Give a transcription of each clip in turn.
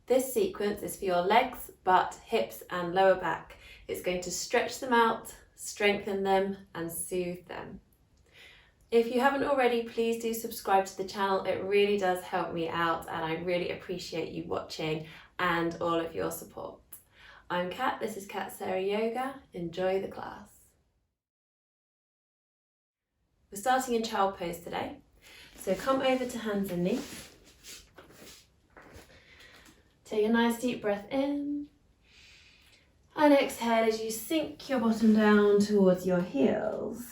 This sequence is for your legs, butt, hips and lower back. It's going to stretch them out, strengthen them and soothe them. If you haven't already, please do subscribe to the channel. It really does help me out and I really appreciate you watching and all of your support. I'm Kat, this is Kat Sarah Yoga. Enjoy the class. We're starting in child pose today. So come over to hands and knees. Take a nice deep breath in and exhale as you sink your bottom down towards your heels.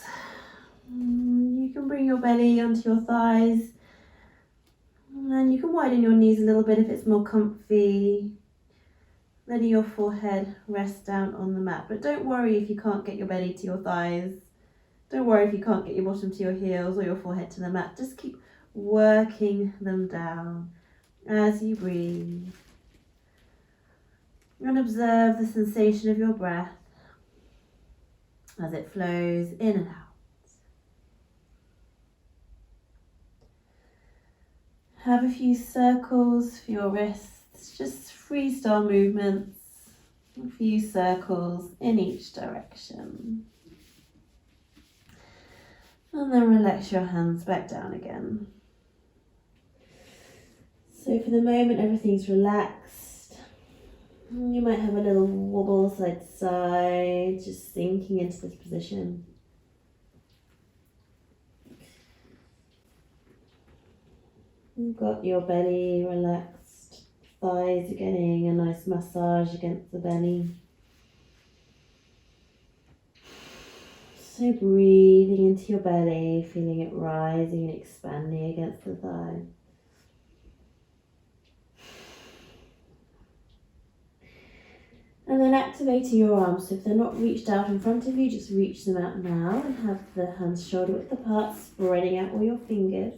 You can bring your belly onto your thighs and you can widen your knees a little bit if it's more comfy. Letting your forehead rest down on the mat, but don't worry if you can't get your belly to your thighs. Don't worry if you can't get your bottom to your heels or your forehead to the mat. Just keep working them down as you breathe. And observe the sensation of your breath as it flows in and out. Have a few circles for your wrists, just freestyle movements, a few circles in each direction. And then relax your hands back down again. So for the moment, everything's relaxed. You might have a little wobble side to side, just sinking into this position. You've got your belly relaxed, thighs are getting a nice massage against the belly. So breathing into your belly, feeling it rising and expanding against the thigh. And then activating your arms, so if they're not reached out in front of you, just reach them out now and have the hands shoulder width apart, spreading out all your fingers.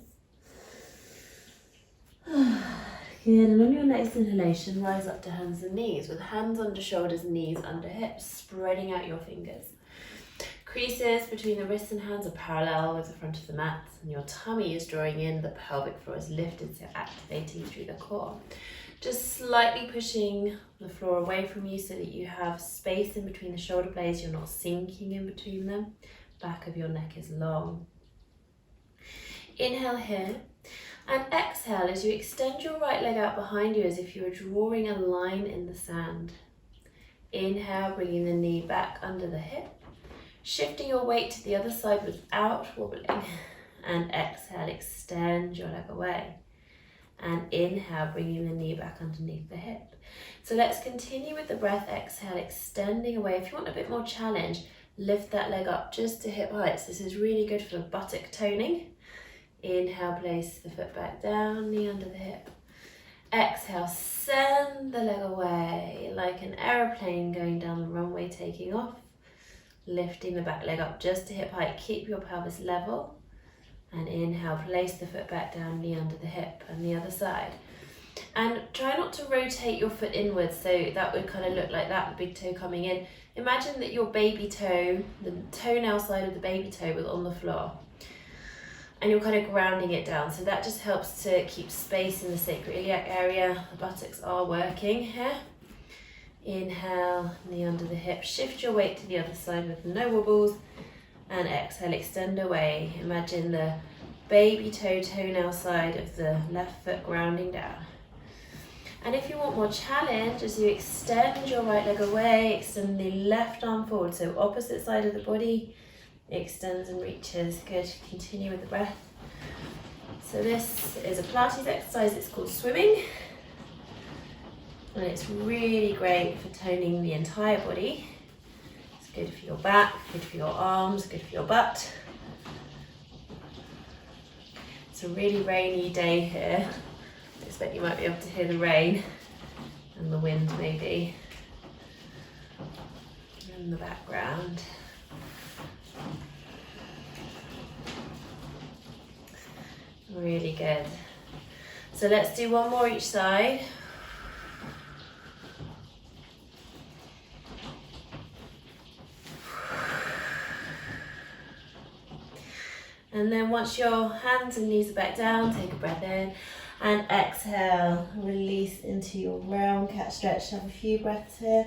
Good, and on your next inhalation, rise up to hands and knees, with hands under shoulders, knees under hips, spreading out your fingers. Creases between the wrists and hands are parallel with the front of the mat, and your tummy is drawing in, the pelvic floor is lifted, so activating through the core. Just slightly pushing the floor away from you so that you have space in between the shoulder blades, you're not sinking in between them. Back of your neck is long. Inhale here. And exhale as you extend your right leg out behind you as if you were drawing a line in the sand. Inhale, bringing the knee back under the hip. Shifting your weight to the other side without wobbling. And exhale, extend your leg away. And inhale, bringing the knee back underneath the hip. So let's continue with the breath. Exhale, extending away. If you want a bit more challenge, lift that leg up just to hip heights. This is really good for buttock toning. Inhale, place the foot back down, knee under the hip. Exhale, send the leg away like an aeroplane going down the runway, taking off. Lifting the back leg up just to hip height. Keep your pelvis level. And inhale, place the foot back down, knee under the hip, and the other side. And try not to rotate your foot inwards, so that would kind of look like that, the big toe coming in. Imagine that your baby toe, the toenail side of the baby toe was on the floor. And you're kind of grounding it down, so that just helps to keep space in the sacroiliac area. The buttocks are working here. Inhale, knee under the hip, shift your weight to the other side with no wobbles, and exhale, extend away. Imagine the baby toe toenail side of the left foot grounding down. And if you want more challenge, as you extend your right leg away, extend the left arm forward, so opposite side of the body, extends and reaches. Good, continue with the breath. So this is a Pilates exercise, it's called swimming. And it's really great for toning the entire body. It's good for your back, good for your arms, good for your butt. It's a really rainy day here. I expect you might be able to hear the rain and the wind maybe in the background. Really good. So let's do one more each side. And then once your hands and knees are back down, take a breath in And exhale, release into your round cat stretch. Have a few breaths here.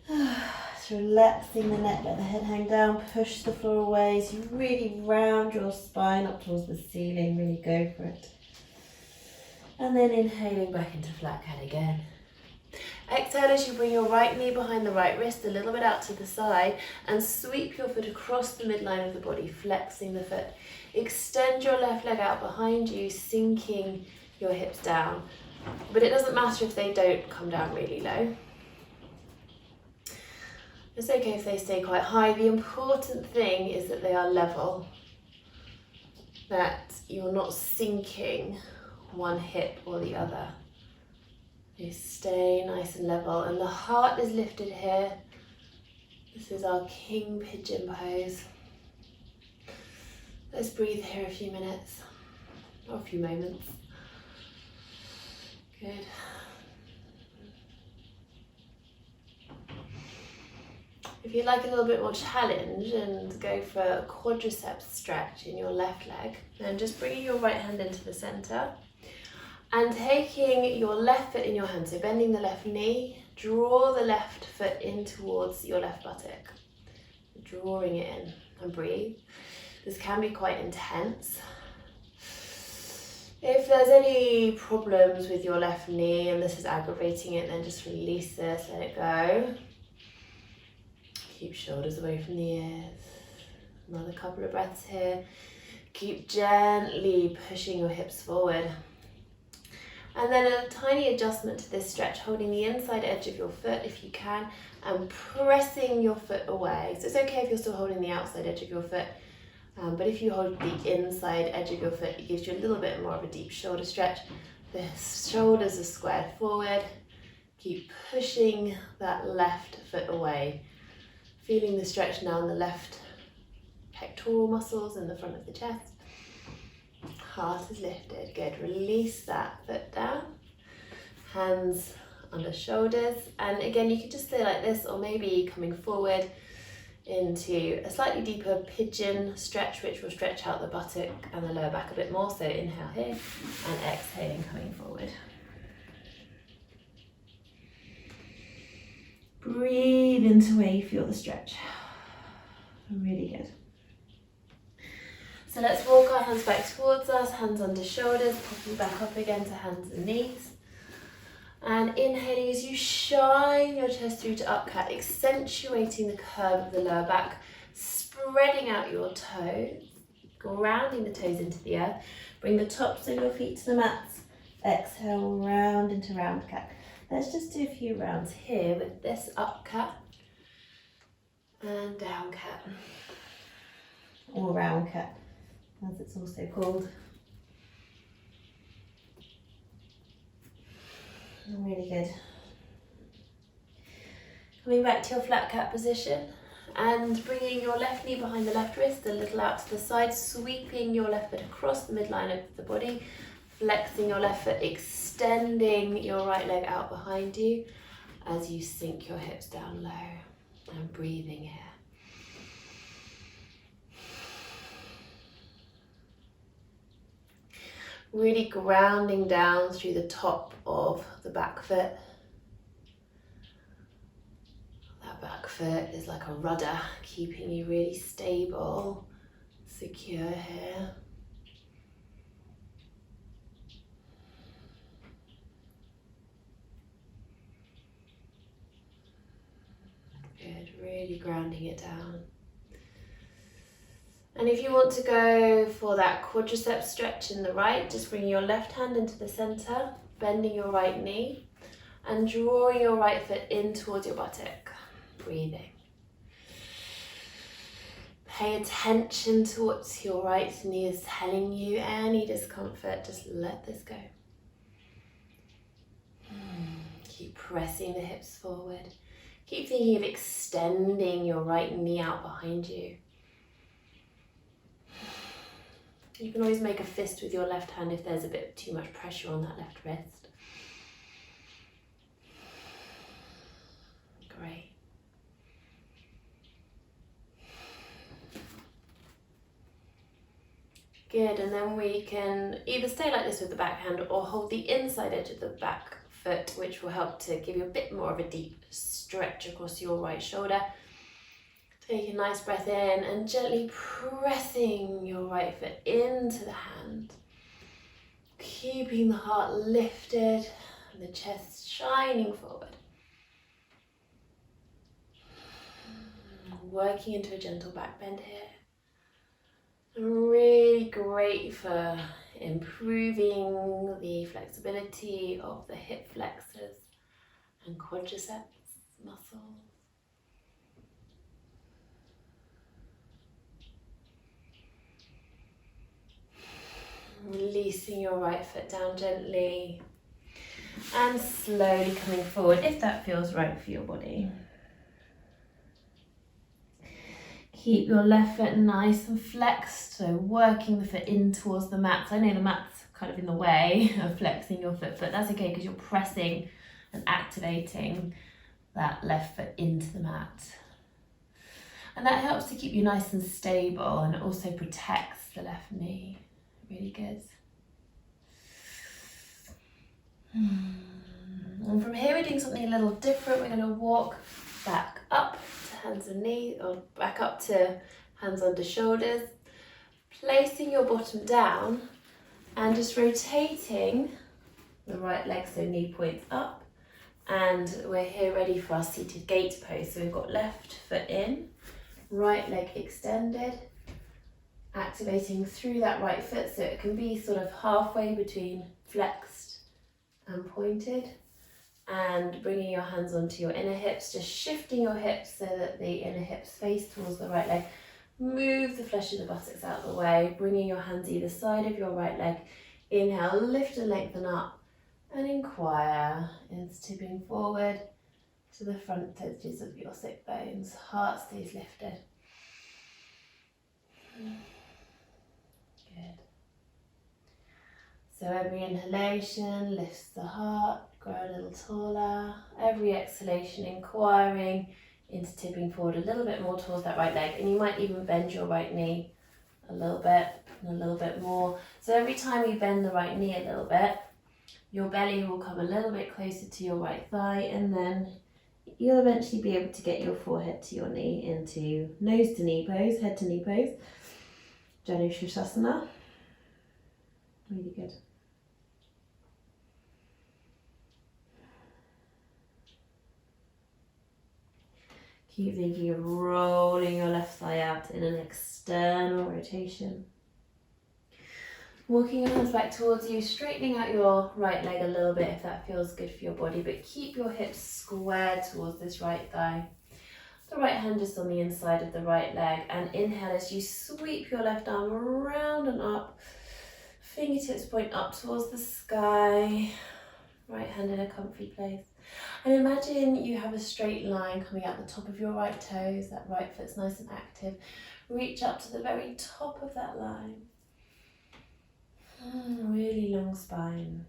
Just relaxing the neck, let the head hang down, push the floor away as you really round your spine up towards the ceiling, really go for it. And then inhaling back into flat cat again. Exhale as you bring your right knee behind the right wrist, a little bit out to the side, and sweep your foot across the midline of the body, flexing the foot. Extend your left leg out behind you, sinking your hips down. But it doesn't matter if they don't come down really low. It's okay if they stay quite high. The important thing is that they are level, that you're not sinking one hip or the other. You stay nice and level, and the heart is lifted here. This is our King Pigeon pose. Let's breathe here a few minutes, or a few moments. Good. If you'd like a little bit more challenge and go for a quadriceps stretch in your left leg, then just bringing your right hand into the center and taking your left foot in your hand, so bending the left knee, draw the left foot in towards your left buttock, drawing it in, and breathe. This can be quite intense. If there's any problems with your left knee and this is aggravating it, then just release this, let it go. Keep shoulders away from the ears. Another couple of breaths here. Keep gently pushing your hips forward. And then a tiny adjustment to this stretch, holding the inside edge of your foot if you can, and pressing your foot away. So it's okay if you're still holding the outside edge of your foot, but if you hold the inside edge of your foot, it gives you a little bit more of a deep shoulder stretch. The shoulders are squared forward. Keep pushing that left foot away. Feeling the stretch now in the left pectoral muscles in the front of the chest. Heart is lifted. Good. Release that foot down. Hands under shoulders. And again, you could just stay like this, or maybe coming forward into a slightly deeper pigeon stretch, which will stretch out the buttock and the lower back a bit more. So inhale here and exhaling, coming forward. Breathe into where you feel the stretch. Really good. So let's walk our hands back towards us, hands under shoulders, popping back up again to hands and knees. And inhaling as you shine your chest through to up cat, accentuating the curve of the lower back, spreading out your toes, grounding the toes into the earth. Bring the tops of your feet to the mats. Exhale, round into round cat. Let's just do a few rounds here with this up cat and down cat, or round cat, as it's also called. Really good. Coming back to your flat cat position and bringing your left knee behind the left wrist, a little out to the side, sweeping your left foot across the midline of the body, flexing your left foot, extending your right leg out behind you as you sink your hips down low, and breathing here. Really grounding down through the top of the back foot. That back foot is like a rudder, keeping you really stable, secure here. Good, really grounding it down. And if you want to go for that quadriceps stretch in the right, just bring your left hand into the center, bending your right knee, and drawing your right foot in towards your buttock. Breathing. Pay attention to what your right knee is telling you. Any discomfort, just let this go. Keep pressing the hips forward. Keep thinking of extending your right knee out behind you. You can always make a fist with your left hand if there's a bit too much pressure on that left wrist. Great. Good, and then we can either stay like this with the back hand or hold the inside edge of the back foot, which will help to give you a bit more of a deep stretch across your right shoulder. Take a nice breath in and gently pressing your right foot into the hand. Keeping the heart lifted and the chest shining forward. Working into a gentle back bend here. Really great for improving the flexibility of the hip flexors and quadriceps muscles. Releasing your right foot down gently and slowly coming forward if that feels right for your body. Keep your left foot nice and flexed, so working the foot in towards the mat. So I know the mat's kind of in the way of flexing your foot, but that's okay because you're pressing and activating that left foot into the mat. And that helps to keep you nice and stable, and it also protects the left knee. Really good. And from here we're doing something a little different. We're going to walk back up to hands and knees, or back up to hands under shoulders, placing your bottom down and just rotating the right leg, so knee points up. And we're here ready for our seated gate pose. So we've got left foot in, right leg extended, activating through that right foot so it can be sort of halfway between flexed and pointed, and bringing your hands onto your inner hips, just shifting your hips so that the inner hips face towards the right leg. Move the flesh of the buttocks out of the way, bringing your hands either side of your right leg. Inhale, lift and lengthen up, and inquire into tipping forward to the front edges of your sit bones. Heart stays lifted. Good. So every inhalation lifts the heart, grow a little taller. Every exhalation inquiring into tipping forward a little bit more towards that right leg. And you might even bend your right knee a little bit and a little bit more. So every time you bend the right knee a little bit, your belly will come a little bit closer to your right thigh, and then you'll eventually be able to get your forehead to your knee into nose to knee pose, head to knee pose, Savasana. Really good. Keep thinking of rolling your left thigh out in an external rotation. Walking your hands back towards you, straightening out your right leg a little bit if that feels good for your body, but keep your hips squared towards this right thigh. The right hand just on the inside of the right leg, and inhale as you sweep your left arm around and up. Fingertips point up towards the sky. Right hand in a comfy place. And imagine you have a straight line coming out the top of your right toes. That right foot's nice and active. Reach up to the very top of that line. Really long spine.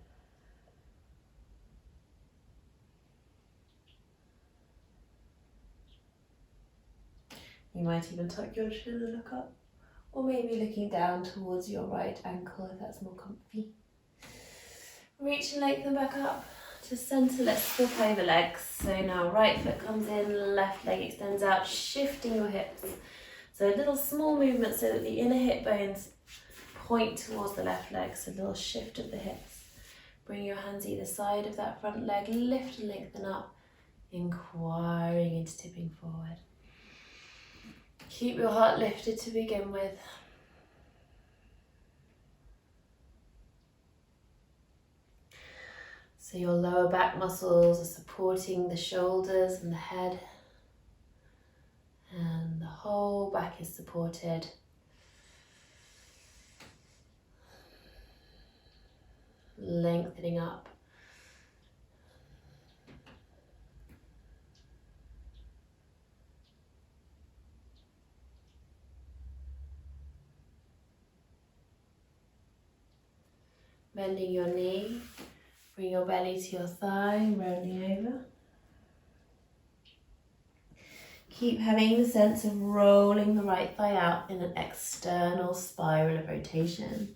You might even tuck your chin and look up, or maybe looking down towards your right ankle if that's more comfy. Reach and lengthen back up to center. Let's flip over legs. So now right foot comes in, left leg extends out, shifting your hips. So a little small movement so that the inner hip bones point towards the left leg. So a little shift of the hips. Bring your hands either side of that front leg, lift and lengthen up, inquiring into tipping forward. Keep your heart lifted to begin with. So your lower back muscles are supporting the shoulders and the head, and the whole back is supported. Lengthening up. Bending your knee. Bring your belly to your thigh, rounding over. Keep having the sense of rolling the right thigh out in an external spiral of rotation.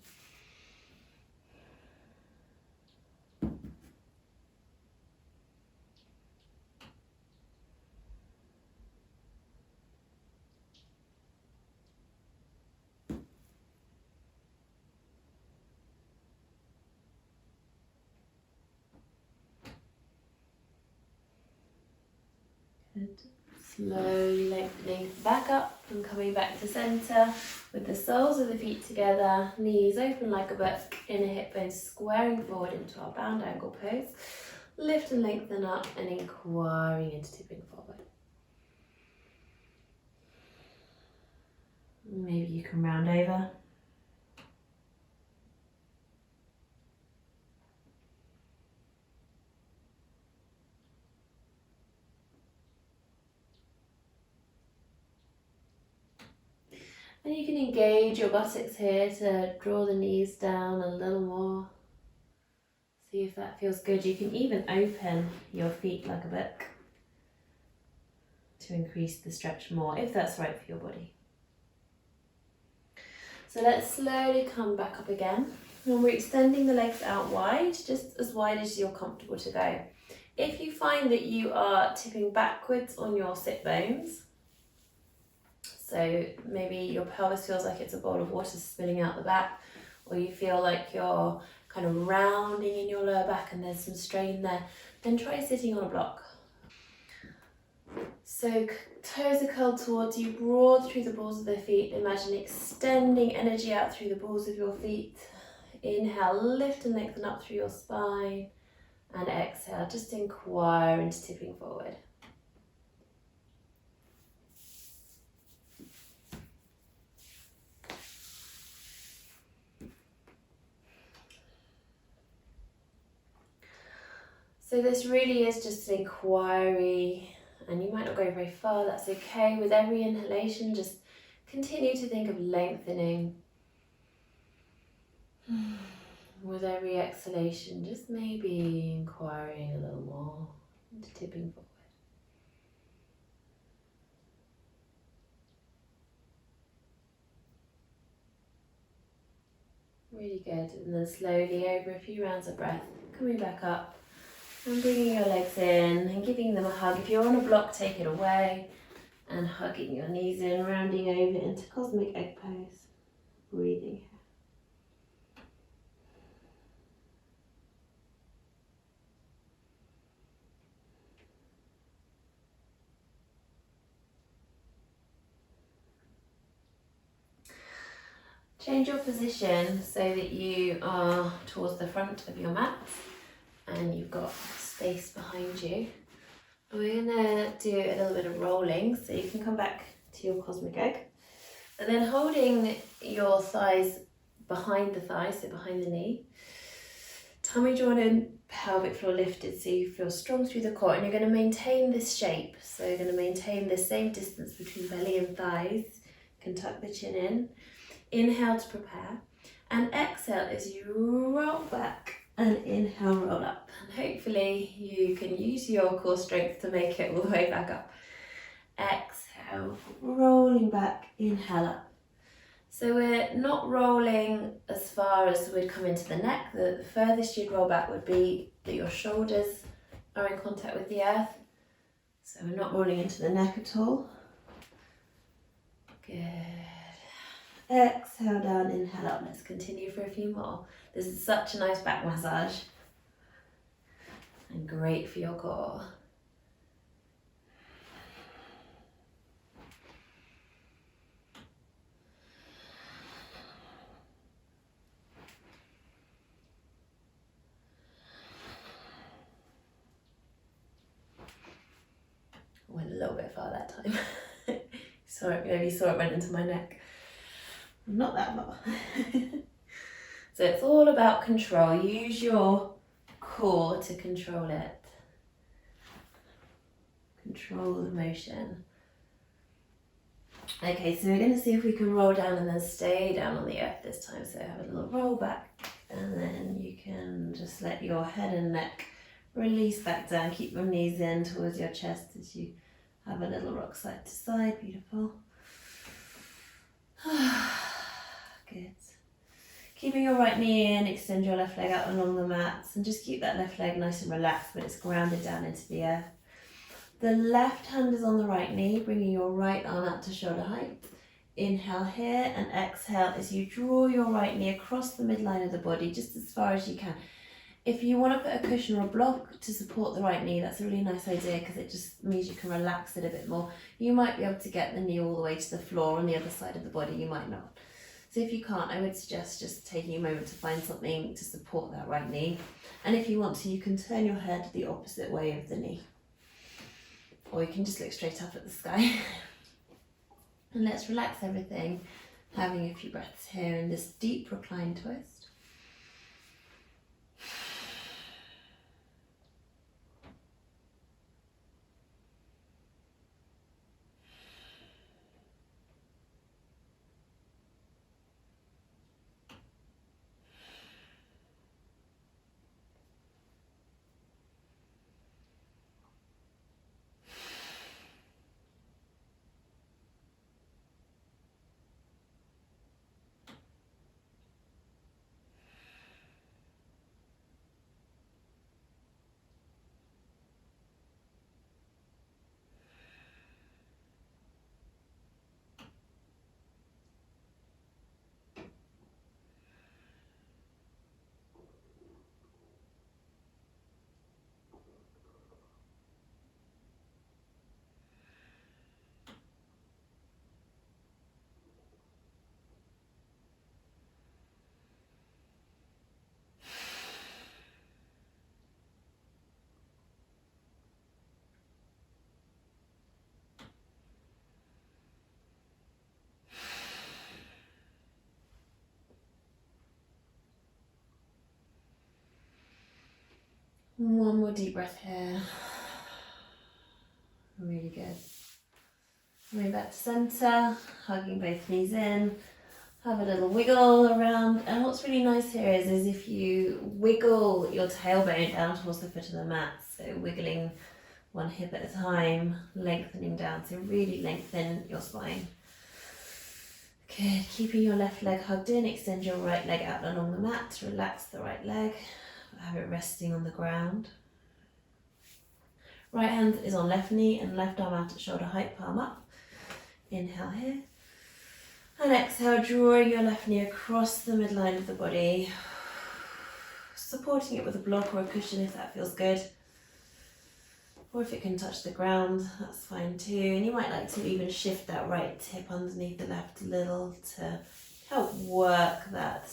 Good. Slowly lengthening back up and coming back to center with the soles of the feet together, knees open like a book, inner hip bones squaring forward into our bound angle pose. Lift and lengthen up and inquiring into tipping forward. Maybe you can round over. And you can engage your buttocks here to draw the knees down a little more. See if that feels good. You can even open your feet like a book to increase the stretch more, if that's right for your body. So let's slowly come back up again. And we're extending the legs out wide, just as wide as you're comfortable to go. If you find that you are tipping backwards on your sit bones, so maybe your pelvis feels like it's a bowl of water spilling out the back, or you feel like you're kind of rounding in your lower back and there's some strain there, then try sitting on a block. So toes are curled towards you, broad through the balls of the feet. Imagine extending energy out through the balls of your feet. Inhale, lift and lengthen up through your spine. And exhale, just inquire into tipping forward. So this really is just an inquiry, and you might not go very far, that's okay. With every inhalation, just continue to think of lengthening. With every exhalation, just maybe inquiring a little more into tipping forward. Really good. And then slowly, over a few rounds of breath, coming back up and bringing your legs in and giving them a hug. If you're on a block, take it away and hugging your knees in, rounding over into cosmic egg pose. Breathing here. Change your position so that you are towards the front of your mat and you've got space behind you. We're gonna do a little bit of rolling, so you can come back to your cosmic egg. And then holding your thighs behind the thighs, so behind the knee. Tummy drawn in, pelvic floor lifted, so you feel strong through the core. And you're gonna maintain this shape. So you're gonna maintain the same distance between belly and thighs. You can tuck the chin in. Inhale to prepare. And exhale as you roll back. And inhale, roll up. And hopefully you can use your core strength to make it all the way back up. Exhale, rolling back, inhale up. So we're not rolling as far as we'd come into the neck. The furthest you'd roll back would be that your shoulders are in contact with the earth. So we're not rolling into the neck at all. Good. Exhale down, inhale up. Let's continue for a few more. This is such a nice back massage and great for your core. Went a little bit far that time. Maybe you saw it went into my neck. Not that far. So it's all about control. Use your core to control it. Control the motion. Okay, so we're going to see if we can roll down and then stay down on the earth this time. So have a little roll back, and then you can just let your head and neck release back down. Keep your knees in towards your chest as you Have a little rock side to side, beautiful. Good. Keeping your right knee in, extend your left leg out along the mats and just keep that left leg nice and relaxed when it's grounded down into the earth. The left hand is on the right knee, bringing your right arm out to shoulder height. Inhale here and exhale as you draw your right knee across the midline of the body just as far as you can. If you want to put a cushion or a block to support the right knee, that's a really nice idea because it just means you can relax it a bit more. You might be able to get the knee all the way to the floor on the other side of the body, you might not. So if you can't, I would suggest just taking a moment to find something to support that right knee. And if you want to, you can turn your head the opposite way of the knee. Or you can just look straight up at the sky. And let's relax everything, having a few breaths here in this deep reclined twist. One more deep breath here. Really good. Coming back to centre, hugging both knees in. Have a little wiggle around. And what's really nice here is if you wiggle your tailbone down towards the foot of the mat. So wiggling one hip at a time, lengthening down. So really lengthen your spine. Good. Keeping your left leg hugged in. Extend your right leg out along the mat. Relax the right leg. Have it resting on the ground. Right hand is on left knee and left arm out at shoulder height, palm up. Inhale here. And exhale, drawing your left knee across the midline of the body. Supporting it with a block or a cushion if that feels good. Or if it can touch the ground, that's fine too. And you might like to even shift that right hip underneath the left a little to help work that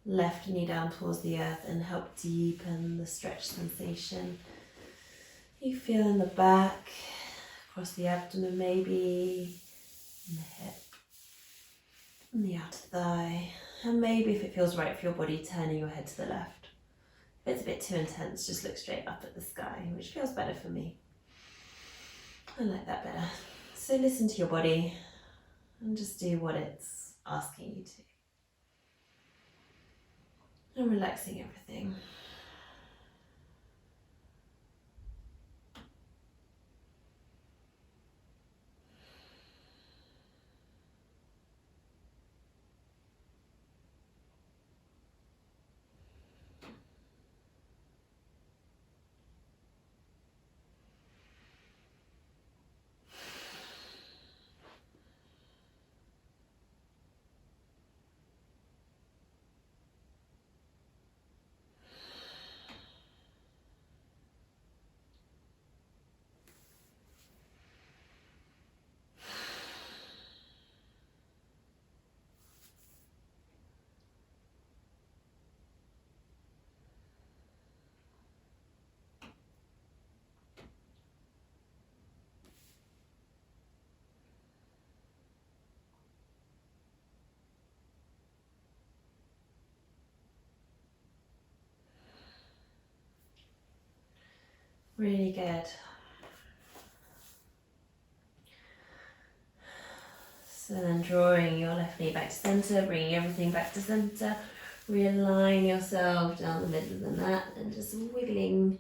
left knee down towards the earth and help deepen the stretch sensation. You feel in the back, across the abdomen maybe, in the hip, in the outer thigh, and maybe if it feels right for your body, turning your head to the left. If it's a bit too intense, just look straight up at the sky, which feels better for me. I like that better. So listen to your body and just do what it's asking you to. And relaxing everything. Really good. So then drawing your left knee back to centre, bringing everything back to centre, realign yourself down the middle of the mat and just wiggling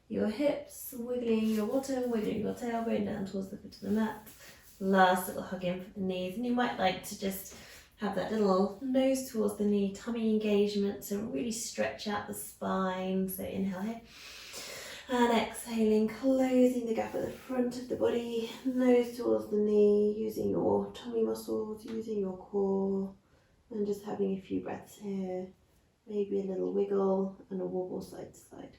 your hips, wiggling your bottom, wiggling your tailbone down towards the foot of the mat. Last little hug in for the knees, and you might like to just have that little nose towards the knee, tummy engagement, so really stretch out the spine. So inhale here, and exhaling, closing the gap at the front of the body, nose towards the knee, using your tummy muscles, using your core, and just having a few breaths here. Maybe a little wiggle and a wobble side to side.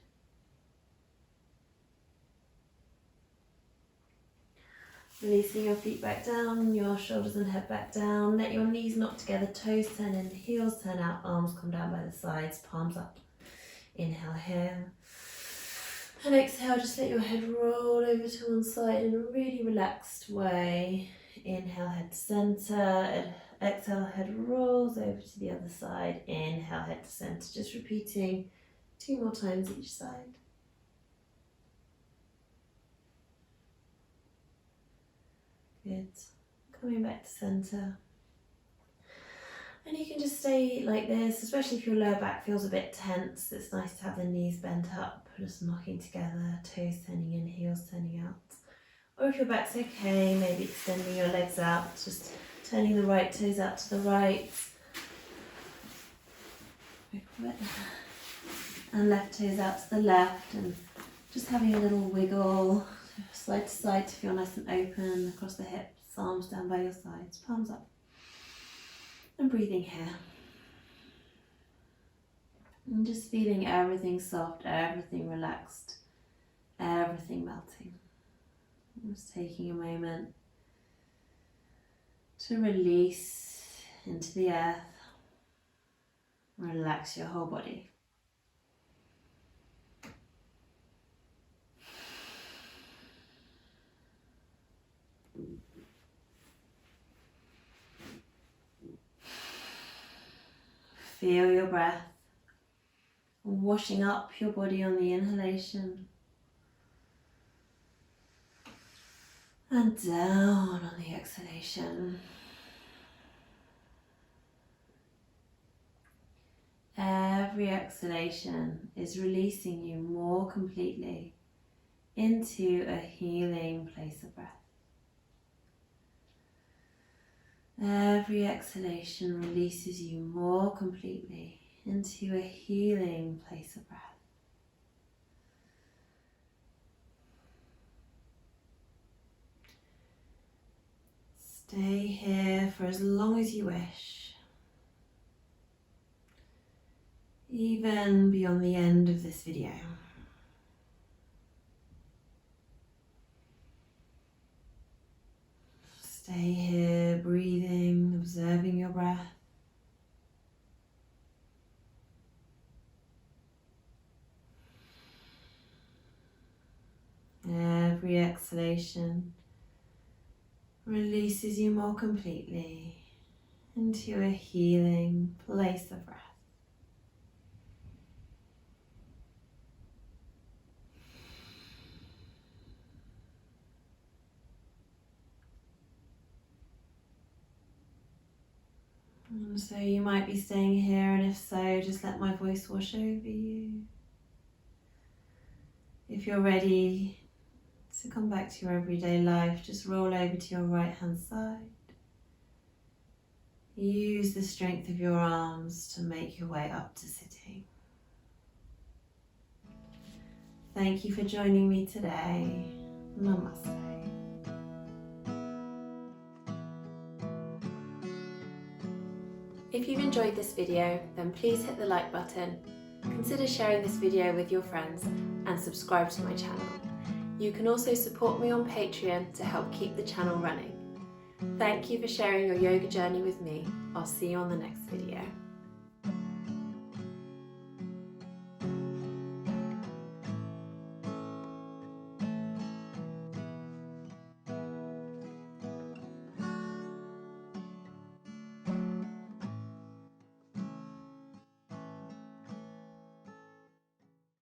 Releasing your feet back down, your shoulders and head back down. Let your knees knock together, toes turn in, heels turn out, arms come down by the sides, palms up. Inhale here. And exhale, just let your head roll over to one side in a really relaxed way. Inhale, head to center. Exhale, head rolls over to the other side. Inhale, head to center. Just repeating 2 more times each side. Good. Coming back to center. And you can just stay like this, especially if your lower back feels a bit tense. It's nice to have the knees bent up, just knocking together, toes turning in, heels turning out. Or if your back's okay, maybe extending your legs out, just turning the right toes out to the right. And left toes out to the left, and just having a little wiggle, side to side to feel nice and open, across the hips, arms down by your sides, palms up. And breathing here. And just feeling everything soft, everything relaxed, everything melting. Just taking a moment to release into the earth. Relax your whole body. Feel your breath washing up your body on the inhalation and down on the exhalation. Every exhalation is releasing you more completely into a healing place of breath. Every exhalation releases you more completely into a healing place of breath. Stay here for as long as you wish, even beyond the end of this video. Stay here, breathing, observing your breath. Every exhalation releases you more completely into a healing place of breath. And so you might be staying here, and if so, just let my voice wash over you. If you're ready to come back to your everyday life, just roll over to your right hand side. Use the strength of your arms to make your way up to sitting. Thank you for joining me today. Namaste. If you've enjoyed this video, then please hit the like button, consider sharing this video with your friends, and subscribe to my channel. You can also support me on Patreon to help keep the channel running. Thank you for sharing your yoga journey with me. I'll see you on the next video.